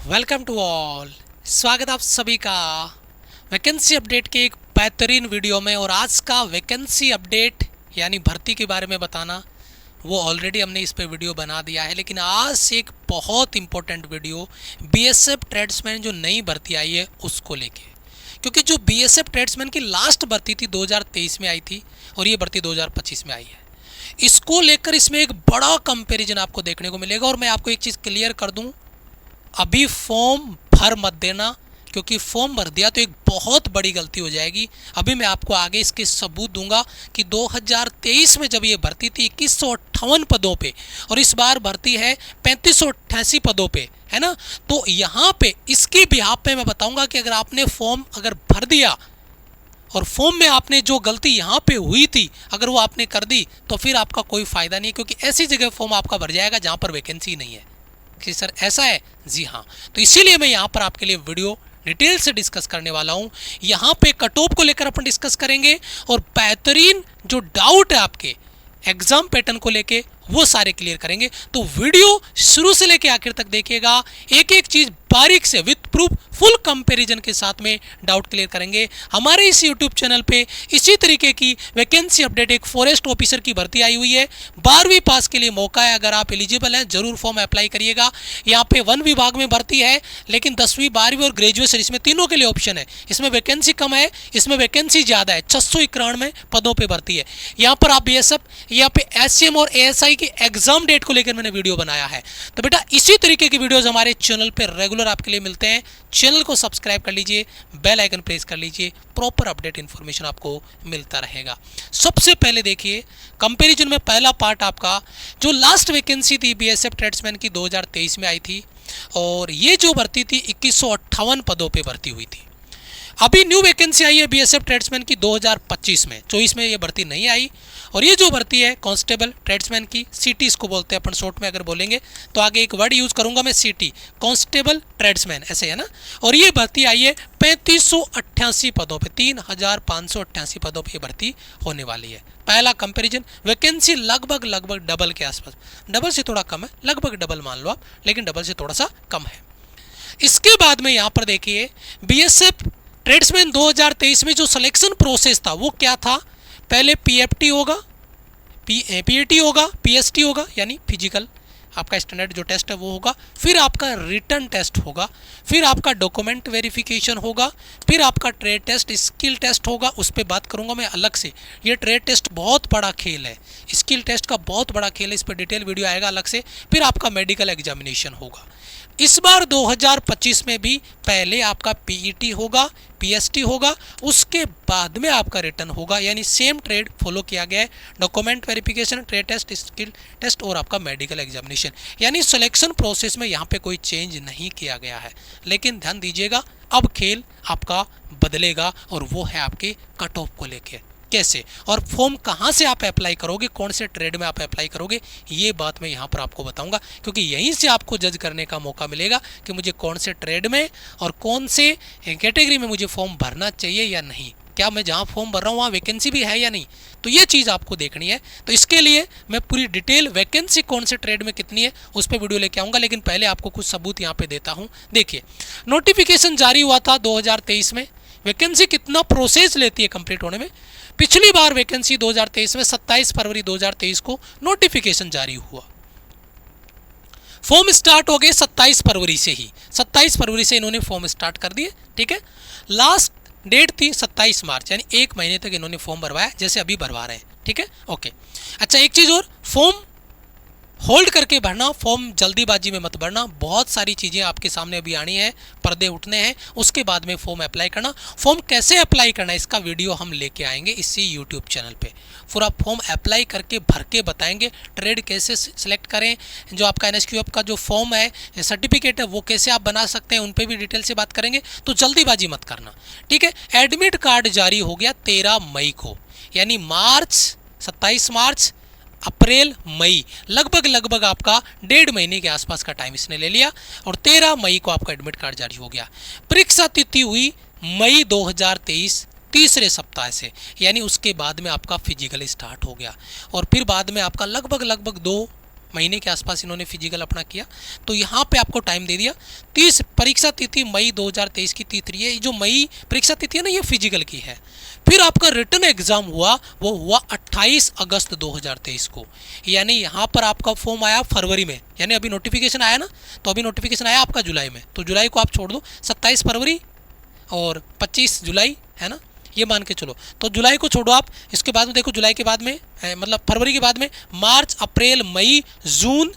Welcome to all. स्वागत आप सभी का वैकेंसी अपडेट के एक बेहतरीन वीडियो में। और आज का वैकेंसी अपडेट यानी भर्ती के बारे में बताना, वो ऑलरेडी हमने इस पे वीडियो बना दिया है, लेकिन आज से एक बहुत इंपॉर्टेंट वीडियो बीएसएफ ट्रेड्समैन जो नई भर्ती आई है उसको लेके। क्योंकि जो बीएसएफ ट्रेड्समैन की लास्ट भर्ती थी 2023 में आई थी और ये भर्ती 2025 में आई है, इसको लेकर इसमें एक बड़ा कंपैरिजन आपको देखने को मिलेगा। और मैं आपको एक चीज़ क्लियर कर दूं, अभी फॉर्म भर मत देना, क्योंकि फॉर्म भर दिया तो एक बहुत बड़ी गलती हो जाएगी। अभी मैं आपको आगे इसके सबूत दूंगा कि 2023 में जब ये भर्ती थी 2158 पदों पे और इस बार भर्ती है 3588 पदों पे, है ना। तो यहाँ पे इसके बिहाफ पे मैं बताऊंगा कि अगर आपने फॉर्म अगर भर दिया और फॉर्म में आपने जो गलती यहाँ पे हुई थी अगर वो आपने कर दी तो फिर आपका कोई फ़ायदा नहीं है, क्योंकि ऐसी जगह फॉर्म आपका भर जाएगा जहाँ पर वैकेंसी नहीं है। कि सर ऐसा है? जी हाँ। तो इसीलिए मैं यहाँ पर आपके लिए वीडियो डिटेल से डिस्कस करने वाला हूँ। यहाँ पे कट ऑफ को लेकर अपन डिस्कस करेंगे और बेहतरीन जो डाउट है आपके एग्जाम पैटर्न को लेके वो सारे क्लियर करेंगे। तो वीडियो शुरू से लेके आखिर तक देखिएगा, एक एक चीज़ बारीक से विद प्रूफ फुल कंपैरिजन के साथ में डाउट क्लियर करेंगे। हमारे इस यूट्यूब चैनल पे इसी तरीके की वैकेंसी अपडेट, एक फॉरेस्ट ऑफिसर की भर्ती आई हुई है, 12वीं पास के लिए मौका है। अगर आप एलिजिबल हैं जरूर फॉर्म अप्लाई करिएगा। यहाँ पे वन विभाग में भर्ती है, लेकिन 10वीं 12वीं और ग्रेजुएशन इसमें तीनों के लिए ऑप्शन है। इसमें वैकेंसी कम है, इसमें वैकेंसी ज़्यादा है, 691 पदों पर भर्ती है। यहाँ पर आप बीएसएफ, यहाँ पे एससीएम और एएसआई की एग्जाम डेट को लेकर मैंने वीडियो बनाया है। तो बेटा इसी तरीके की वीडियोस हमारे चैनल पे रेगुलर आपके लिए मिलते हैं। चैनल को सब्सक्राइब कर लीजिए, बेल आइकन प्रेस कर लीजिए, प्रॉपर अपडेट इन्फॉर्मेशन आपको मिलता रहेगा। सबसे पहले देखिए कंपैरिजन में पहला पार्ट आपका, जो लास्ट वैकेंसी थी बीएसएफ ट्रेड्समैन की 2023 में आई थी और ये जो भर्ती थी 2158 पदों पे भर्ती हुई थी। अभी न्यू वैकेंसी आई है बीएसएफ ट्रेड्समैन की 2025 में, 24 में ये भर्ती नहीं आई। और ये जो भर्ती है कांस्टेबल ट्रेड्समैन की, सीटी इसको बोलते हैं अपन शॉर्ट में अगर बोलेंगे तो, आगे एक वर्ड यूज़ करूंगा मैं सीटी, कांस्टेबल ट्रेड्समैन, ऐसे है ना। और ये भर्ती आई है 3588 पदों पे, 3588 पदों पे ये भर्ती होने वाली है। पहला कंपैरिजन, वैकेंसी लगभग लगभग डबल के आसपास, डबल से थोड़ा कम है, लगभग डबल मान लो आप, लेकिन डबल से थोड़ा सा कम है। इसके बाद में यहाँ पर देखिए बीएसएफ ट्रेड्समैन 2023 में जो सिलेक्शन प्रोसेस था वो क्या था। पहले पीएफटी होगा, पीएटी होगा, पीएसटी होगा, यानी फिजिकल आपका स्टैंडर्ड जो टेस्ट है वो होगा, फिर आपका रिटन टेस्ट होगा, फिर आपका डॉक्यूमेंट वेरिफिकेशन होगा, फिर आपका ट्रेड टेस्ट, स्किल टेस्ट होगा, उस पर बात करूंगा मैं अलग से। ये ट्रेड टेस्ट बहुत बड़ा खेल है, स्किल टेस्ट का बहुत बड़ा खेल है, इस पर डिटेल वीडियो आएगा अलग से। फिर आपका मेडिकल एग्जामिनेशन होगा। इस बार 2025 में भी पहले आपका पीईटी होगा, पीएसटी होगा, उसके बाद में आपका रिटर्न होगा, यानी सेम ट्रेड फॉलो किया गया है। Document verification, trade test, skill test और आपका मेडिकल एग्जामिनेशन, यानी सिलेक्शन प्रोसेस में यहाँ पे कोई चेंज नहीं किया गया है। लेकिन ध्यान दीजिएगा, अब खेल आपका बदलेगा और वो है आपके कट ऑफ को लेके। कैसे और फॉर्म कहाँ से आप अप्लाई करोगे, कौन से ट्रेड में आप अप्लाई करोगे, ये बात मैं यहाँ पर आपको बताऊंगा, क्योंकि यहीं से आपको जज करने का मौका मिलेगा कि मुझे कौन से ट्रेड में और कौन से कैटेगरी में मुझे फॉर्म भरना चाहिए या नहीं। क्या मैं जहाँ फॉर्म भर रहा हूँ वहाँ वैकेंसी भी है या नहीं, तो ये चीज़ आपको देखनी है। तो इसके लिए मैं पूरी डिटेल वैकेंसी कौन से ट्रेड में कितनी है उस पर वीडियो लेके आऊँगा, लेकिन पहले आपको कुछ सबूत यहाँ पे देता हूँ। देखिए नोटिफिकेशन जारी हुआ था 2023 में, वैकेंसी कितना प्रोसेस लेती है कंप्लीट होने में। पिछली बार वैकेंसी 2023 में 27 फरवरी 2023 को नोटिफिकेशन जारी हुआ, फॉर्म स्टार्ट हो गए 27 फरवरी से ही, 27 फरवरी से इन्होंने फॉर्म स्टार्ट कर दिए, ठीक है। लास्ट डेट थी 27 मार्च, यानी एक महीने तक इन्होंने फॉर्म भरवाया, जैसे अभी भरवा रहे हैं, ठीक है, ओके। अच्छा एक चीज़ और, फॉर्म होल्ड करके भरना, फॉर्म जल्दीबाजी में मत भरना। बहुत सारी चीज़ें आपके सामने अभी आनी है, पर्दे उठने हैं, उसके बाद में फॉर्म अप्लाई करना। फॉर्म कैसे अप्लाई करना है इसका वीडियो हम लेके आएंगे इसी यूट्यूब चैनल पे। पूरा फॉर्म अप्लाई करके भर के बताएंगे, ट्रेड कैसे सिलेक्ट करें, जो आपका एनएसक्यूएफ का जो फॉर्म है, सर्टिफिकेट है, वो कैसे आप बना सकते हैं, उन पर भी डिटेल से बात करेंगे। तो जल्दीबाजी मत करना, ठीक है। एडमिट कार्ड जारी हो गया 13 मई को, यानी मार्च, 27 मार्च, अप्रैल, मई, लगभग लगभग आपका 1.5 महीने के आसपास का टाइम इसने ले लिया और 13 मई को आपका एडमिट कार्ड जारी हो गया। परीक्षा तिथि हुई मई 2023 तीसरे सप्ताह से, यानी उसके बाद में आपका फिजिकल स्टार्ट हो गया और फिर बाद में आपका लगभग लगभग 2 महीने के आसपास इन्होंने फिजिकल अपना किया। तो यहाँ पे आपको टाइम दे दिया 30, परीक्षा तिथि मई 2023 की तिथि है। जो मई परीक्षा तिथि है ना, ये फिजिकल की है। फिर आपका रिटर्न एग्जाम हुआ, वो हुआ 28 अगस्त 2023 को। यानी यहाँ पर आपका फॉर्म आया फरवरी में, यानी अभी नोटिफिकेशन आया ना, तो अभी नोटिफिकेशन आया आपका जुलाई में, तो जुलाई को आप छोड़ दो, 27 फरवरी और 25 जुलाई है ना, ये मान के चलो। तो जुलाई को छोड़ो आप, इसके बाद में देखो जुलाई के बाद में मतलब फरवरी के बाद में मार्च, अप्रैल, मई, जून,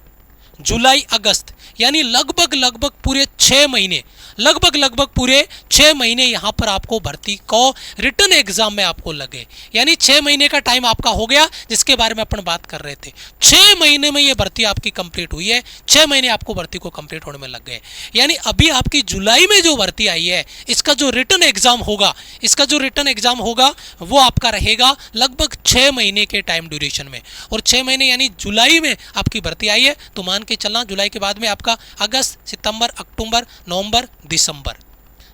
जुलाई, अगस्त, यानी लगभग पूरे 6 महीने, लगभग पूरे 6 महीने यहाँ पर आपको भर्ती को रिटर्न एग्जाम में आपको लगे। यानी 6 महीने का टाइम आपका हो गया, जिसके बारे में अपन बात कर रहे थे। 6 महीने में ये भर्ती आपकी कंप्लीट हुई है, 6 महीने आपको भर्ती को कंप्लीट होने में लग गए। यानी अभी आपकी जुलाई में जो भर्ती आई है, इसका जो रिटर्न एग्जाम होगा, वो आपका रहेगा लगभग 6 महीने के टाइम ड्यूरेशन में। और 6 महीने यानी जुलाई में आपकी भर्ती आई है, तो मान के चलना जुलाई के बाद में आपका अगस्त, सितंबर, अक्टूबर, नवंबर, दिसंबर,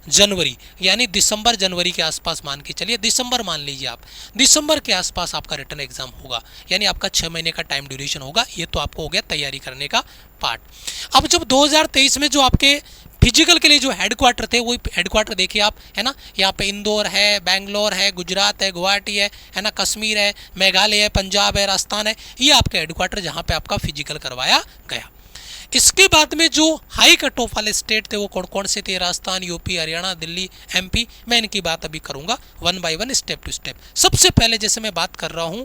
जनवरी, यानी दिसंबर जनवरी के आसपास मान के चलिए, दिसंबर मान लीजिए आप, दिसंबर के आसपास आपका रिटर्न एग्जाम होगा। यानी आपका 6 महीने का टाइम ड्यूरेशन होगा। ये तो आपको हो गया तैयारी करने का पार्ट। अब जब 2023 में जो आपके फिजिकल के लिए जो हेडक्वार्टर थे, वही हेडक्वार्टर देखिए आप, है ना, यहाँ पे इंदौर है, बेंगलोर है, गुजरात है, गुवाहाटी है ना, कश्मीर है, मेघालय है, पंजाब है, राजस्थान है, ये आपके हेडक्वार्टर जहाँ पे आपका फिजिकल करवाया गया। इसके बाद में जो हाई कट ऑफ वाले स्टेट थे वो कौन कौन से थे, राजस्थान, यूपी, हरियाणा, दिल्ली, एमपी, मैं इनकी बात अभी करूंगा one by one, step to step. सबसे पहले जैसे मैं बात कर रहा हूं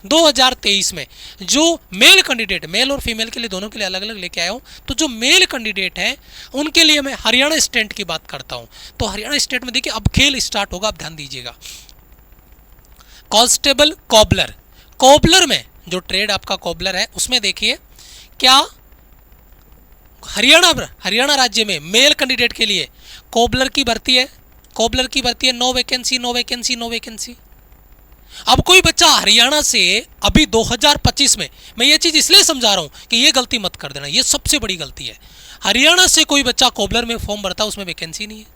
2023 में जो मेल कैंडिडेट, मेल और फीमेल के लिए दोनों के लिए अलग अलग लेके आया हूं, तो जो मेल कैंडिडेट हैं उनके लिए मैं हरियाणा स्टेट की बात करता हूं। तो हरियाणा स्टेट में देखिए अब खेल स्टार्ट होगा, आप ध्यान दीजिएगा। कांस्टेबल, कोबलर, कोबलर में जो ट्रेड आपका कोबलर है, उसमें देखिए क्या हरियाणा राज्य में मेल कैंडिडेट के लिए कोबलर की भर्ती है, 9 वैकेंसी। अब कोई बच्चा हरियाणा से अभी 2025 में, मैं ये चीज इसलिए समझा रहा हूं कि ये गलती मत कर देना, ये सबसे बड़ी गलती है। हरियाणा से कोई बच्चा कोबलर में फॉर्म भरता है, उसमें वैकेंसी नहीं है,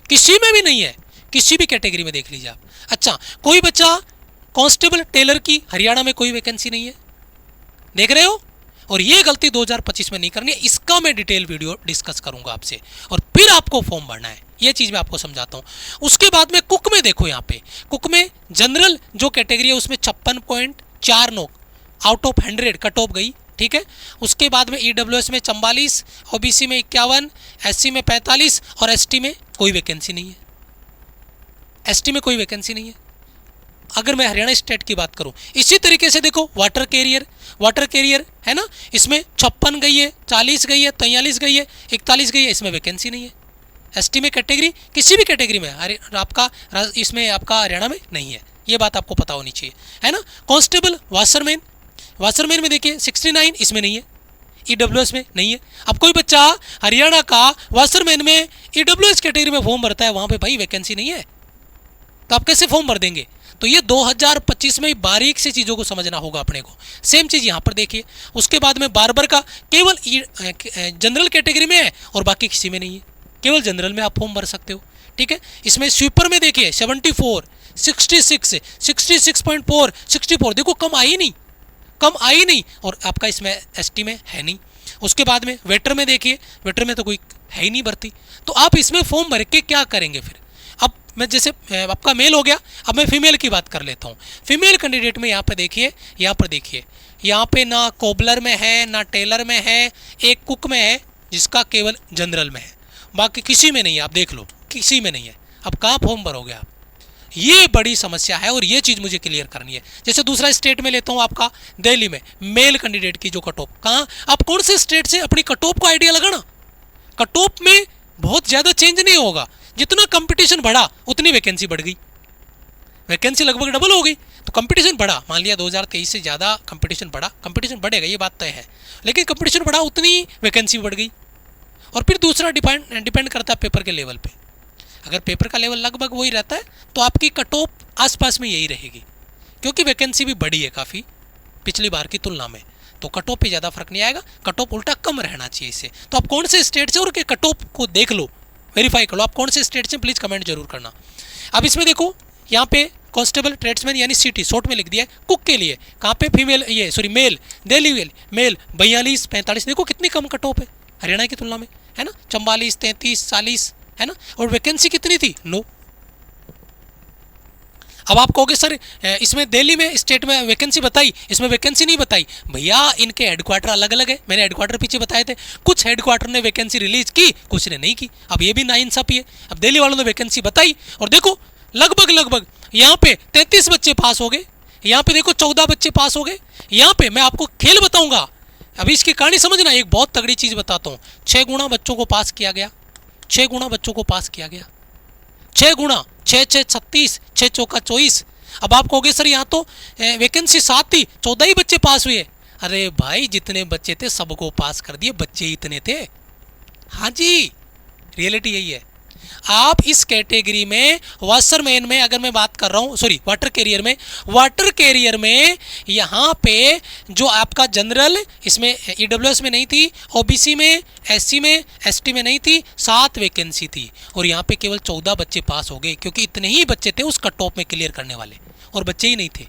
किसी में भी नहीं है, किसी भी कैटेगरी में देख लीजिए आप। अच्छा, कोई बच्चा कांस्टेबल, टेलर की हरियाणा में कोई वैकेंसी नहीं है, देख रहे हो। और ये गलती 2025 में नहीं करनी है, इसका मैं डिटेल वीडियो डिस्कस करूंगा आपसे, और फिर आपको फॉर्म भरना है, ये चीज मैं आपको समझाता हूं। उसके बाद में कुक में देखो, यहाँ पे कुक में जनरल जो कैटेगरी है उसमें 56.49 आउट ऑफ 100 कट ऑफ गई, ठीक है। उसके बाद में ईडब्ल्यूएस में 44, ओबीसी में 51, एससी में 45 और एसटी में कोई वैकेंसी नहीं है, एसटी में कोई वैकेंसी नहीं है अगर मैं हरियाणा स्टेट की बात करूं। इसी तरीके से देखो वाटर कैरियर है ना, इसमें 56 गई है, 40 गई है, 43 गई है, 41 गई है, इसमें वैकेंसी नहीं है। एसटी में कैटेगरी, किसी भी कैटेगरी में आपका इसमें आपका हरियाणा में नहीं है, ये बात आपको पता होनी चाहिए, है ना। कांस्टेबल, वाशरमैन में देखिए 69, इसमें नहीं है, ईडब्ल्यूएस में नहीं है। अब कोई बच्चा हरियाणा का वाशरमैन में ईडब्ल्यूएस कैटेगरी में फॉर्म भरता है, वहां पे भाई वैकेंसी नहीं है, तो आप कैसे फॉर्म भर देंगे। तो ये 2025 में बारीक से चीज़ों को समझना होगा अपने को। सेम चीज़ यहाँ पर देखिए। उसके बाद में बार्बर का केवल जनरल कैटेगरी में है और बाकी किसी में नहीं है, केवल जनरल में आप फॉर्म भर सकते हो, ठीक है। इसमें स्वीपर में देखिए 74, 66, 66.4, 64, देखो कम आई नहीं, और आपका इसमें एसटी में है नहीं। उसके बाद में वेटर में देखिए, वेटर में तो कोई है ही नहीं भर्ती, तो आप इसमें फॉर्म भर के क्या करेंगे फिर। अब मैं जैसे आपका मेल हो गया, अब मैं फीमेल की बात कर लेता हूँ। फीमेल कैंडिडेट में यहाँ पर देखिए, यहाँ पे ना कोबलर में है, ना टेलर में है, एक कुक में है जिसका केवल जनरल में है, बाकी किसी में नहीं है। आप देख लो, किसी में नहीं है। अब कहाँ फॉर्म भरोगे आप, ये बड़ी समस्या है और ये चीज़ मुझे क्लियर करनी है। जैसे दूसरा स्टेट में लेता हूँ आपका दिल्ली में मेल कैंडिडेट की जो कट ऑफ, कहाँ आप कौन से स्टेट से अपनी कट ऑफ को आइडिया लगाना। कट ऑफ में बहुत ज़्यादा चेंज नहीं होगा, जितना कंपटीशन बढ़ा उतनी वैकेंसी बढ़ गई, वैकेंसी लगभग डबल हो गई, तो कंपटीशन बढ़ा। मान लिया 2023 से ज़्यादा कंपटीशन बढ़ा, कंपटीशन बढ़ेगा ये बात तय है, लेकिन कंपटीशन बढ़ा उतनी वैकेंसी बढ़ गई। और फिर दूसरा डिपेंड करता है पेपर के लेवल पे। अगर पेपर का लेवल लगभग वही रहता है तो आपकी कट ऑफ आसपास में यही रहेगी, क्योंकि वैकेंसी भी बढ़ी है काफ़ी पिछली बार की तुलना में, तो कट ऑफ पे ज़्यादा फर्क नहीं आएगा, कट ऑफ उल्टा कम रहना चाहिए इससे। तो आप कौन से स्टेट से और के कट ऑफ को देख लो, वेरीफाई कर लो, आप कौन से स्टेट से प्लीज़ कमेंट जरूर करना। अब इसमें देखो, यहाँ पे कांस्टेबल ट्रेड्समैन यानी सिटी शॉर्ट में लिख दिया है। कुक के लिए कहाँ पे फीमेल ये सॉरी मेल दिल्ली मेल 42 45, देखो कितनी कम कट ऑफ है हरियाणा की तुलना में, है ना, 44 33 40, है ना, और वैकेंसी कितनी थी 9। अब आप कहोगे सर इसमें दिल्ली में स्टेट में वैकेंसी बताई, इसमें वैकेंसी नहीं बताई। भैया इनके हेडक्वार्टर अलग अलग है, मैंने हेडक्वार्टर पीछे बताए थे। कुछ हेडक्वार्टर ने वैकेंसी रिलीज की, कुछ ने नहीं की। अब ये भी नाइंसाफी है। अब दिल्ली वालों ने वैकेंसी बताई और देखो लगभग यहाँ पे 33 बच्चे पास हो गए, यहाँ पे देखो 14 बच्चे पास हो गए। यहाँ पे मैं आपको खेल बताऊंगा, अभी इसकी कहानी समझना। एक बहुत तगड़ी चीज़ बताता हूँ। 6 गुना बच्चों को पास किया गया, 6 गुना बच्चों को पास किया गया, 6 गुना 6 6 36, 6 चौका 24। अब आप कहोगे सर यहाँ तो वैकेंसी 7 थी, 14 ही बच्चे पास हुए। अरे भाई जितने बच्चे थे सबको पास कर दिए, बच्चे इतने थे। हाँ जी, रियलिटी यही है। आप इस कैटेगरी में वाशरमैन में अगर मैं बात कर रहा हूँ, सॉरी वाटर कैरियर में यहाँ पे जो आपका जनरल इसमें ईडब्ल्यूएस में नहीं थी, ओबीसी में, एससी में, एसटी में नहीं थी, 7 वैकेंसी थी और यहाँ पे केवल 14 बच्चे पास हो गए, क्योंकि इतने ही बच्चे थे उस कट ऑफ में क्लियर करने वाले और बच्चे ही नहीं थे।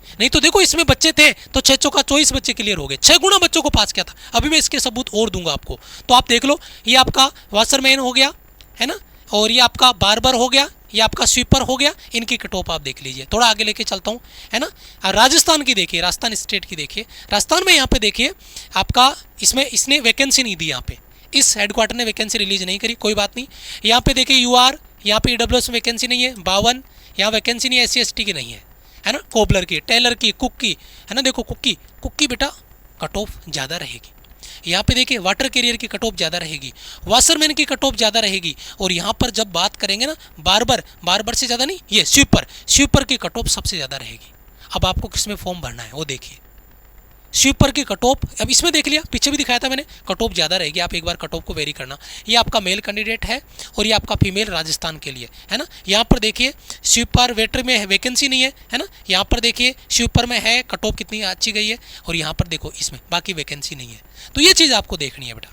नहीं तो देखो इसमें बच्चे थे तो 6 चौका 24 बच्चे क्लियर हो गए, 6 गुना बच्चों को पास किया था। अभी मैं इसके सबूत और दूंगा आपको, तो आप देख लो। ये आपका वाशरमैन हो गया, है ना, और ये आपका बार्बर हो गया, ये आपका स्वीपर हो गया। इनकी कट ऑफ आप देख लीजिए। थोड़ा आगे लेके चलता हूँ, है ना। राजस्थान की देखिए, राजस्थान स्टेट की देखिए। राजस्थान में यहाँ पे देखिए आपका इसमें इसने वैकेंसी नहीं दी, यहाँ पे इस हेडक्वार्टर ने वैकेंसी रिलीज नहीं करी, कोई बात नहीं। यहाँ पे देखिए यूआर, यहाँ पे ईडब्ल्यूएस में वैकेंसी नहीं है, 52, यहाँ वैकेंसी नहीं है, SC ST की नहीं है ना, कोबलर की, टेलर की, कुक की, है ना। देखो कुक की बेटा कट ऑफ ज़्यादा रहेगी। यहाँ पे देखिए वाटर कैरियर की कट ऑफ ज़्यादा रहेगी, वाशरमैन की कट ऑफ ज़्यादा रहेगी। और यहाँ पर जब बात करेंगे ना बार्बर से ज़्यादा नहीं, ये स्वीपर की कट ऑफ सबसे ज़्यादा रहेगी। अब आपको किसमें फॉर्म भरना है वो देखिए। स्वीपर की कट ऑफ, अब इसमें देख लिया, पीछे भी दिखाया था मैंने, कट ऑफ ज़्यादा रहेगी। आप एक बार कट ऑफ को वेरी करना। ये आपका मेल कैंडिडेट है और ये आपका फीमेल राजस्थान के लिए, है ना। यहाँ पर देखिए स्वीपर वेटर में वैकेंसी नहीं है ना। यहाँ पर देखिए स्वीपर में है, कट ऑफ कितनी अच्छी गई है, और यहाँ पर देखो इसमें बाकी वैकेंसी नहीं है। तो ये चीज़ आपको देखनी है बेटा।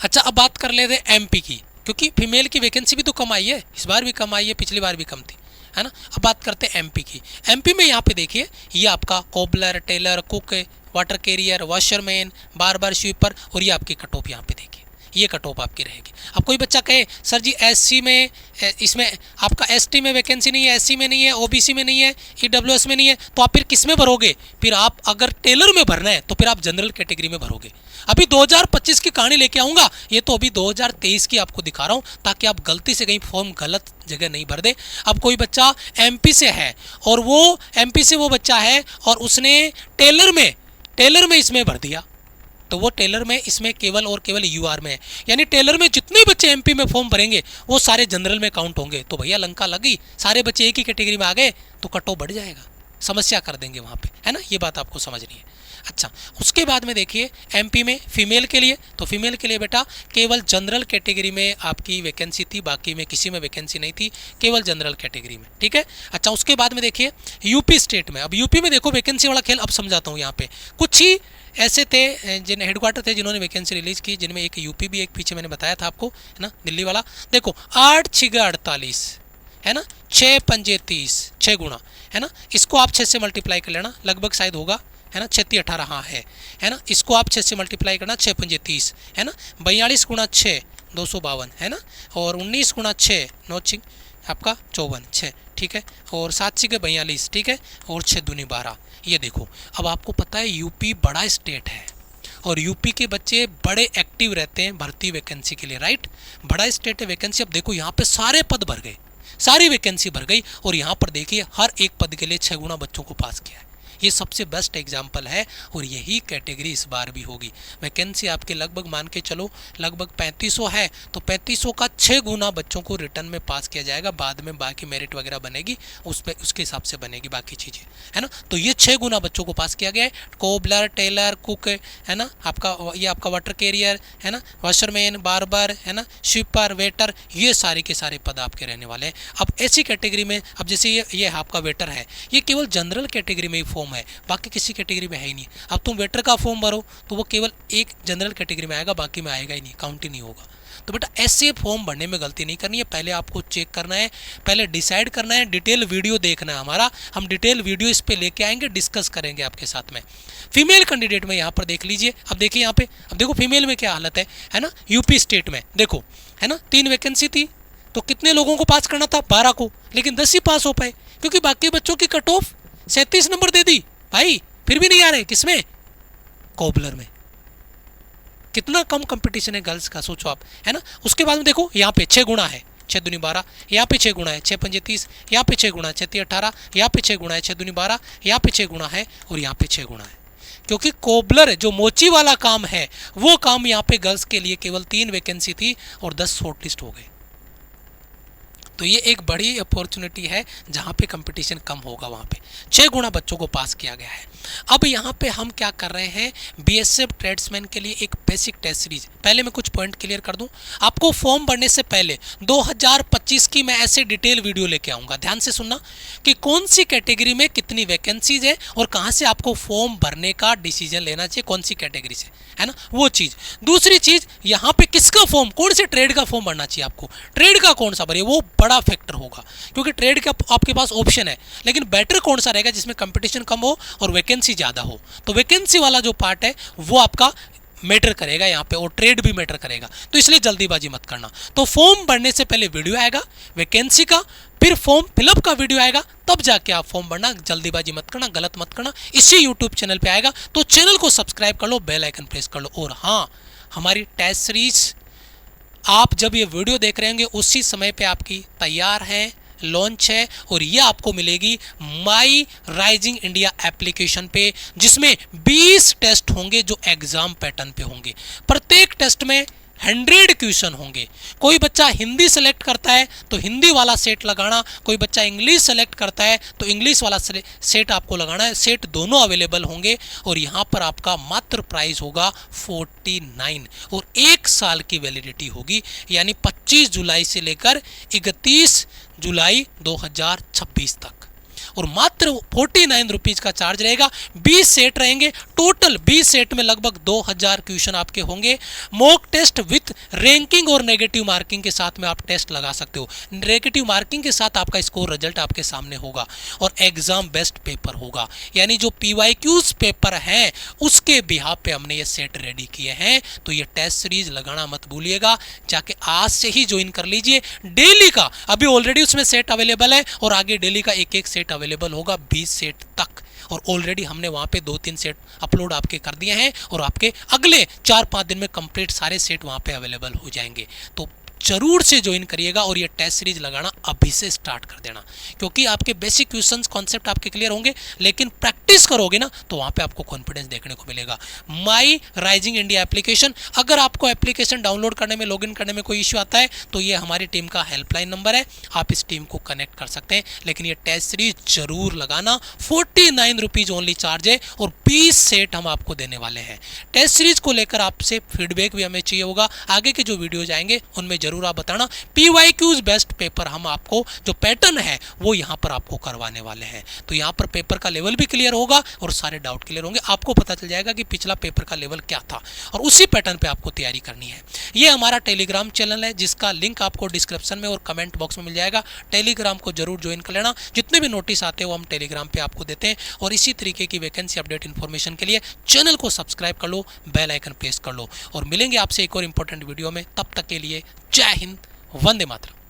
अच्छा, अब बात कर लेते हैं MP की, क्योंकि फीमेल की वैकेंसी भी तो कम आई है, इस बार भी कम आई है, पिछली बार भी कम थी, है ना। अब बात करते हैं MP की। MP में यहाँ पे देखिए ये आपका cobbler, tailor, cook, water carrier, washerman, barber, sweeper, और ये आपकी कट ऑफ यहाँ पे देखिए, ये कट ऑफ आपकी रहेगी। अब कोई बच्चा कहे सर जी SC में, इसमें आपका ST में वैकेंसी नहीं है, SC में नहीं है, OBC में नहीं है, EWS में नहीं है, तो आप फिर किस में भरोगे? फिर आप अगर टेलर में भरना है तो फिर आप जनरल कैटेगरी में भरोगे। अभी 2025 की कहानी लेके आऊँगा, ये तो अभी 2023 की आपको दिखा रहा हूँ, ताकि आप गलती से कहीं फॉर्म गलत जगह नहीं भर दे। अब कोई बच्चा MP से है और वो MP से वो बच्चा है और उसने टेलर में इसमें भर दिया, तो वो टेलर में इसमें केवल और केवल UR में है, यानी टेलर में जितने बच्चे MP में फॉर्म भरेंगे वो सारे जनरल में काउंट होंगे। तो भैया लंका लगी, सारे बच्चे एक ही कैटेगरी में आ गए तो कट ऑफ बढ़ जाएगा, समस्या कर देंगे वहाँ पे, है ना। ये बात आपको समझनी है। अच्छा, उसके बाद में देखिए MP में फीमेल के लिए, तो फीमेल के लिए बेटा केवल जनरल कैटेगरी में आपकी वैकेंसी थी, बाकी में किसी में वैकेंसी नहीं थी, केवल जनरल कैटेगरी में, ठीक है। अच्छा, उसके बाद में देखिए UP स्टेट में। अब UP में देखो वैकेंसी वाला खेल अब समझाता हूँ। यहाँ पे कुछ ही ऐसे थे जिन हेडक्वार्टर थे जिन्होंने वैकेंसी रिलीज की, जिनमें एक UP भी एक पीछे मैंने बताया था आपको, है ना, दिल्ली वाला। देखो 8 6 48, है ना, 6 पंजे 30, 6 गुना, है ना। इसको आप 6 से मल्टीप्लाई कर लेना, लगभग शायद होगा, है ना, 36 18, हाँ है ना। इसको आप 6 से मल्टीप्लाई करना, 6 पंजे 30, है ना। 42 गुणा 6 252, है ना, और 19 गुणा 6 9 छिंग आपका 54, 6, ठीक है, और 7 छिके 42, ठीक है, और 6 दूनी 12। ये देखो, अब आपको पता है UP बड़ा स्टेट है और UP के बच्चे बड़े एक्टिव रहते हैं भर्ती वैकेंसी के लिए, राइट। बड़ा स्टेट है, वैकेंसी। अब देखो यहाँ पे सारे पद भर गए, सारी वैकेंसी भर गई, और यहाँ पर देखिए हर एक पद के लिए 6 गुना बच्चों को पास किया है। ये सबसे बेस्ट एग्जाम्पल है और यही कैटेगरी इस बार भी होगी। वैकेंसी आपके लगभग मान के चलो लगभग 3500 है, तो 3500 का 6 गुना बच्चों को रिटर्न में पास किया जाएगा। बाद में बाकी मेरिट वगैरह बनेगी, उस पर उसके हिसाब से बनेगी बाकी चीज़ें, है ना। तो ये 6 गुना बच्चों को पास किया गया है। कोबलर, टेलर, कुक, है ना, आपका ये आपका वाटर कैरियर, है ना, वाशरमैन, बार्बर, है ना, स्वीपर, वेटर, ये सारे के सारे पद आपके रहने वाले हैं। अब ऐसी कैटेगरी में, अब जैसे ये आपका वेटर है, ये केवल जनरल कैटेगरी में ही फॉर्म फॉर्म है, बाकी किसी कैटेगरी में है ही नहीं। अब तुम वेटर का फॉर्म भरो तो वो केवल एक जनरल कैटेगरी में आएगा, बाकी में आएगा ही नहीं, काउंट ही नहीं होगा। तो बेटा ऐसे फॉर्म भरने में गलती नहीं करनी है, पहले आपको चेक करना है, पहले डिसाइड करना है, डिटेल वीडियो देखना है हमारा, हम डिटेल वीडियो इस पे लेके आएंगे, डिस्कस करेंगे आपके साथ में। फीमेल कैंडिडेट में यहाँ पर देख लीजिए, अब देखिए यहाँ पे, अब देखो फीमेल में क्या हालत है ना। यूपी स्टेट में देखो है ना 3 वैकेंसी थी, तो कितने लोगों को पास करना था, 12 को, लेकिन 10 ही पास हो पाए, क्योंकि बाकी बच्चों की कट ऑफ 37 नंबर दे दी भाई, फिर भी नहीं आ रहे। किसमें? कोबलर में। कितना कम कंपटीशन है गर्ल्स का, सोचो आप, है ना। उसके बाद में देखो यहाँ पे 6 गुना है, 6 दूनी 12, यहाँ पे 6 गुना है, 6 पंजे 30, यहाँ पे 6 गुना है, 6 तीन 18, यहाँ पे 6 गुना है, 6 दूनी 12, यहाँ पे 6 गुना है और यहाँ पे 6 गुना है। क्योंकि कोबलर जो मोची वाला काम है, वो काम यहाँ पे गर्ल्स के लिए केवल 3 वैकेंसी थी और 10 शॉर्टलिस्ट हो गए। तो ये एक बड़ी अपॉर्चुनिटी है जहाँ पे कंपटीशन कम होगा, वहाँ पे 6 गुना बच्चों को पास किया गया है। अब यहाँ पे हम क्या कर रहे हैं, बीएसएफ ट्रेड्समैन के लिए एक बेसिक टेस्ट सीरीज। पहले मैं कुछ पॉइंट क्लियर कर दूं, आपको फॉर्म भरने से पहले 2025 की मैं ऐसे डिटेल वीडियो लेके आऊँगा, ध्यान से सुनना कि कौन सी कैटेगरी में कितनी वैकेंसीज है और कहाँ से आपको फॉर्म भरने का डिसीजन लेना चाहिए, कौन सी कैटेगरी से, है ना, वो चीज़। दूसरी चीज़, यहाँ पे किसका फॉर्म, कौन से ट्रेड का फॉर्म भरना चाहिए आपको, ट्रेड का कौन सा भरे, वो बड़ा फैक्टर होगा, क्योंकि ट्रेड का आपके पास ऑप्शन है, लेकिन बेटर कौन सा रहेगा जिसमें कंपटीशन कम हो और वैकेंसी ज़्यादा हो। तो वैकेंसी वाला जो पार्ट है वो आपका मैटर करेगा यहाँ पे, और ट्रेड भी मैटर करेगा, तो इसलिए जल्दीबाजी मत करना। तो फॉर्म भरने से पहले वीडियो आएगा वैकेंसी का, फिर फॉर्म फिलअप का वीडियो आएगा, तब जाके आप फॉर्म भरना। जल्दीबाजी मत करना, गलत मत करना। इसी यूट्यूब चैनल पे आएगा, तो चैनल को सब्सक्राइब कर लो, बेल आइकन प्रेस कर लो। और हाँ, हमारी टेस्ट सीरीज आप जब ये वीडियो देख रहे होंगे उसी समय पे आपकी तैयार है, लॉन्च है, और ये आपको मिलेगी माई राइजिंग इंडिया एप्लीकेशन पे, जिसमें 20 टेस्ट होंगे जो एग्जाम पैटर्न पे होंगे। प्रत्येक टेस्ट में 100 क्वेश्चन होंगे। कोई बच्चा हिंदी सेलेक्ट करता है तो हिंदी वाला सेट लगाना, कोई बच्चा इंग्लिश सेलेक्ट करता है तो इंग्लिश वाला सेट आपको लगाना है। सेट दोनों अवेलेबल होंगे और यहाँ पर आपका मात्र प्राइस होगा 49 और 1 साल की वैलिडिटी होगी, यानी 25 जुलाई से लेकर 31 जुलाई 2026 तक, और मात्र 49 रुपीज़ का चार्ज रहेगा। 20 सेट रहेंगे टोटल, 20 सेट में लगभग 2000 क्वेश्चन आपके होंगे। मॉक टेस्ट विथ रैंकिंग और नेगेटिव मार्किंग के साथ में आप टेस्ट लगा सकते हो। नेगेटिव मार्किंग के साथ आपका स्कोर रिजल्ट आपके सामने होगा और एग्जाम बेस्ट पेपर होगा, यानी जो PYQs पेपर हैं उसके बिहाफ पे हमने ये सेट रेडी किए हैं। तो ये टेस्ट सीरीज लगाना मत भूलिएगा, जाके आज से ही ज्वाइन कर लीजिए। डेली का अभी ऑलरेडी उसमें सेट अवेलेबल है और आगे डेली का एक सेट अवेलेबल होगा 20 सेट तक, और ऑलरेडी हमने वहाँ पे 2-3 सेट अपलोड आपके कर दिए हैं और आपके अगले 4-5 दिन में कंप्लीट सारे सेट वहाँ पे अवेलेबल हो जाएंगे। तो जरूर से ज्वाइन करिएगा और ये टेस्ट सीरीज लगाना अभी से स्टार्ट कर देना, क्योंकि आपके बेसिक क्वेश्चंस कॉन्सेप्ट आपके क्लियर होंगे, लेकिन प्रैक्टिस करोगे ना तो वहाँ पे आपको कॉन्फिडेंस देखने को मिलेगा। माई राइजिंग इंडिया एप्लीकेशन, अगर आपको एप्लीकेशन डाउनलोड करने में, लॉगिन करने में कोई इश्यू आता है तो ये हमारी टीम का हेल्पलाइन नंबर है, आप इस टीम को कनेक्ट कर सकते हैं। लेकिन ये टेस्ट सीरीज जरूर लगाना, 49 रुपीज़ ओनली चार्ज है और 20 सेट हम आपको देने वाले हैं। टेस्ट सीरीज को लेकर आपसे फीडबैक भी हमें चाहिए होगा, आगे के जो वीडियो जाएंगे उनमें जरूर आप बताना। PYQs बेस्ट पेपर हम आपको जो पैटर्न है वो यहाँ पर आपको करवाने वाले हैं, तो यहाँ पर पेपर का लेवल भी क्लियर होगा और सारे डाउट क्लियर होंगे। आपको पता चल जाएगा कि पिछला पेपर का लेवल क्या था और उसी पैटर्न पे आपको तैयारी करनी है। ये हमारा टेलीग्राम चैनल है जिसका लिंक आपको डिस्क्रिप्शन में और कमेंट बॉक्स में मिल जाएगा। टेलीग्राम को जरूर ज्वाइन कर लेना, जितने भी नोटिस आते हैं वो हम टेलीग्राम पे आपको देते हैं। और इसी तरीके की वैकेंसी अपडेट इन्फॉर्मेशन के लिए चैनल को सब्सक्राइब कर लो, बेल आइकन प्रेस कर लो, और मिलेंगे आपसे एक और इंपॉर्टेंट वीडियो में। तब तक के लिए जय हिंद, वंदे मातरम।